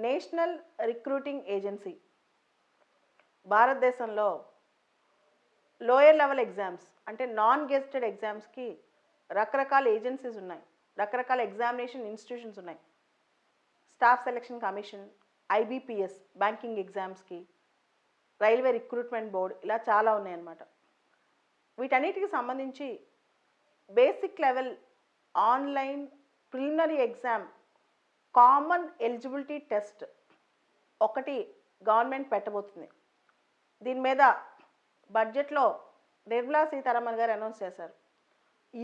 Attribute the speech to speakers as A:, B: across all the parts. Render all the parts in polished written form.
A: National recruiting agency భారతదేశంలో lower level exams అంటే non గెస్టెడ్ ఎగ్జామ్స్కి రకరకాల ఏజెన్సీస్ ఉన్నాయి, రకరకాల ఎగ్జామినేషన్ ఇన్స్టిట్యూషన్స్ ఉన్నాయి. Staff selection commission, IBPS banking ఎగ్జామ్స్కి, రైల్వే రిక్రూట్మెంట్ బోర్డ్, ఇలా చాలా ఉన్నాయన్నమాట. వీటన్నిటికి సంబంధించి basic level online preliminary exam common eligibility test ఒకటి గవర్నమెంట్ పెట్టబోతుంది. దీని మీద బడ్జెట్లో నిర్మలా సీతారామన్ గారు అనౌన్స్ చేశారు.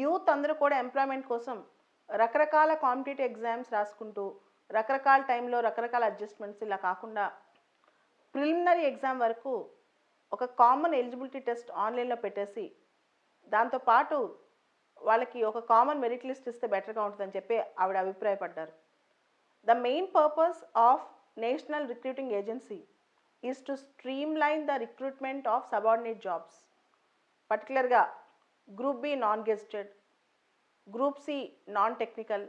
A: యూత్ అందరూ కూడా ఎంప్లాయ్మెంట్ కోసం రకరకాల కాంపిటేటివ్ ఎగ్జామ్స్ రాసుకుంటూ రకరకాల టైంలో రకరకాల అడ్జస్ట్మెంట్స్ ఇలా కాకుండా ప్రిలిమినరీ ఎగ్జామ్ వరకు ఒక కామన్ ఎలిజిబిలిటీ టెస్ట్ ఆన్లైన్లో పెట్టేసి దాంతోపాటు వాళ్ళకి ఒక కామన్ మెరిట్ లిస్ట్ ఇస్తే బెటర్గా ఉంటుందని చెప్పి ఆవిడ అభిప్రాయపడ్డారు. The main purpose of National Recruiting Agency is to streamline the recruitment of subordinate jobs, particularly Group B non-gazetted, Group C non-technical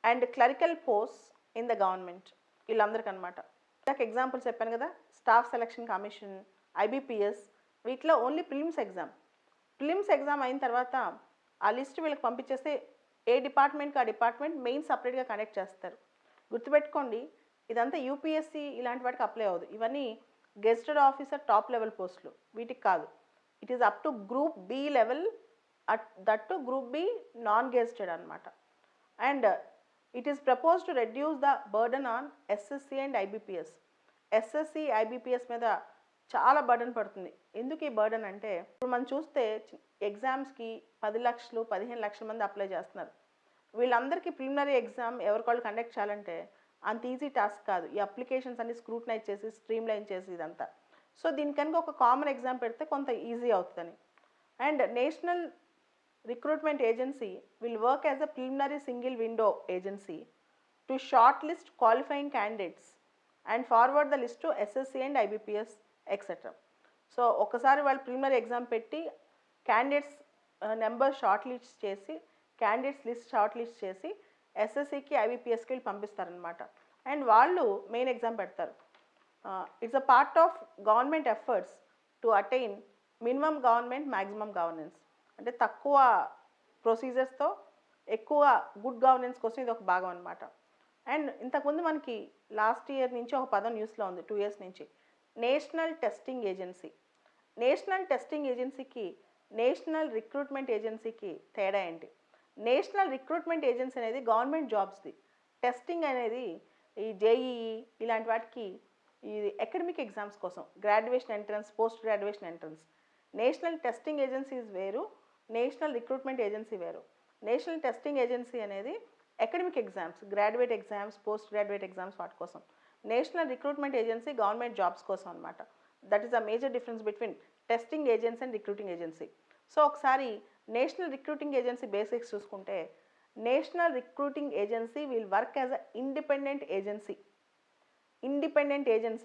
A: and clerical posts in the government. వీళ్ళందరికీ అనమాట. నాకు examples చెప్పాను కదా, స్టాఫ్ సెలక్షన్ కమిషన్, ఐబీపీఎస్, వీటిలో only prelims exam అయిన తర్వాత ఆ list వీళ్ళకి పంపించేస్తే ఏ డిపార్ట్మెంట్కి ఆ డిపార్ట్మెంట్ మెయిన్ సపరేట్గా కండక్ట్ చేస్తారు. గుర్తుపెట్టుకోండి, ఇదంతా యూపీఎస్సీ ఇలాంటి వాటికి అప్లై అవ్వదు. ఇవన్నీ గెస్టెడ్ ఆఫీసర్ టాప్ లెవెల్ పోస్టులు, వీటికి కాదు. It is up to group B level, that to group B non gazetted అనమాట. And it is propose to reduce the burden on SSC and IBPS. SSC IBPS మీద చాలా burden పడుతుంది. ఎందుకు ఈ burden అంటే, ఇప్పుడు మనం చూస్తే ఎగ్జామ్స్కి 10 లక్షలు 15 లక్షల మంది అప్లై చేస్తున్నారు. వీళ్ళందరికీ ప్రిలిమినరీ ఎగ్జామ్ ఎవరికాళ్ళు కండక్ట్ చేయాలంటే అంత ఈజీ టాస్క్ కాదు. ఈ అప్లికేషన్స్ అన్ని స్క్రూటనైజ్ చేసి స్ట్రీమ్లైన్ చేసి ఇదంతా. సో దీని కనుక ఒక కామన్ ఎగ్జామ్ పెడితే కొంత ఈజీ అవుతుందని. And national recruitment agency will work as a preliminary single window agency to short list qualifying candidates and forward the list to SSC and IBPS etcetera. So ఒకసారి వాళ్ళు preliminary exam పెట్టి candidates number short list చేసి ఎస్ఎస్సికి ఐబీపీఎస్కి వీళ్ళు పంపిస్తారనమాట. And వాళ్ళు main exam పెడతారు. It's a part of government efforts to attain minimum government maximum governance. అంటే తక్కువ ప్రొసీజర్స్తో ఎక్కువ గుడ్ గవర్నెన్స్ కోసం ఇది ఒక భాగం అనమాట. అండ్ ఇంతకుముందు మనకి లాస్ట్ ఇయర్ నుంచి ఒక పదం న్యూస్లో ఉంది, 2 years నుంచి, national testing agency. National testing ఏజెన్సీకి నేషనల్ రిక్రూట్మెంట్ ఏజెన్సీకి తేడా ఏంటి? నేషనల్ రిక్రూట్మెంట్ ఏజెన్సీ అనేది గవర్నమెంట్ జాబ్స్ది. టెస్టింగ్ అనేది ఈ జేఈఈ ఇలాంటి వాటికి ఇది అకాడమిక్ ఎగ్జామ్స్ కోసం, graduation entrance, post graduation entrance. National testing agencies వేరు, నేషనల్ రిక్రూట్మెంట్ ఏజెన్సీ వేరు. నేషనల్ టెస్టింగ్ ఏజెన్సీ అనేది academic exams, graduate exams, post graduate exams వాటి కోసం. National recruitment agency government jobs కోసం అనమాట. That is a major difference between testing agency and recruiting agency. So ఒకసారి national recruiting agency basics చూసుకుంటే, national recruiting agency will work as a independent agency.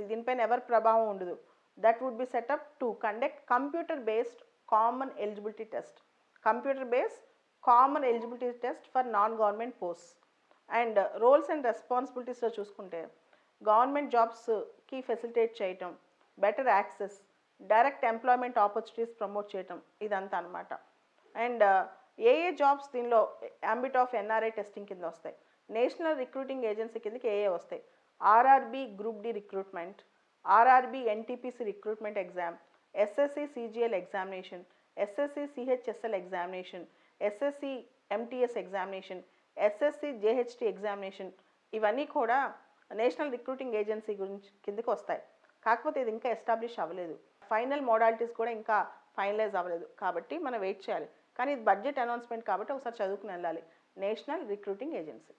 A: దీనిపైన ఎవరి ప్రభావం ఉండదు. That would be set up to conduct computer based common eligibility test for non government posts. And roles and రెస్పాన్సిబిలిటీస్లో చూసుకుంటే, government జాబ్స్కి facilitate చేయటం, better access, direct employment opportunities promote చేయటం, ఇదంతా అనమాట. అండ్ ఏ జాబ్స్ దీనిలో అంబిట్ ఆఫ్ ఎన్ఆర్ఐ టెస్టింగ్ కింద వస్తాయి, నేషనల్ రిక్రూటింగ్ ఏజెన్సీ కిందకి ఏ వస్తాయి? RRB group D recruitment, RRB NTPC recruitment exam, SSC CGL examination, SSC CHSL examination, SSC MTS examination, SSC JHT examination, ఇవన్నీ కూడా నేషనల్ రిక్రూటింగ్ ఏజెన్సీ గురించి కిందకి వస్తాయి. కాకపోతే ఇది ఇంకా ఎస్టాబ్లిష్ అవ్వలేదు, ఫైనల్ మోడాలిటీస్ కూడా ఇంకా ఫైనలైజ్ అవ్వలేదు. కాబట్టి మనం వెయిట్ చేయాలి. కానీ ఇది బడ్జెట్ అనౌన్స్మెంట్ కాబట్టి ఒకసారి చదువుకుని వెళ్ళాలి. National recruiting agency.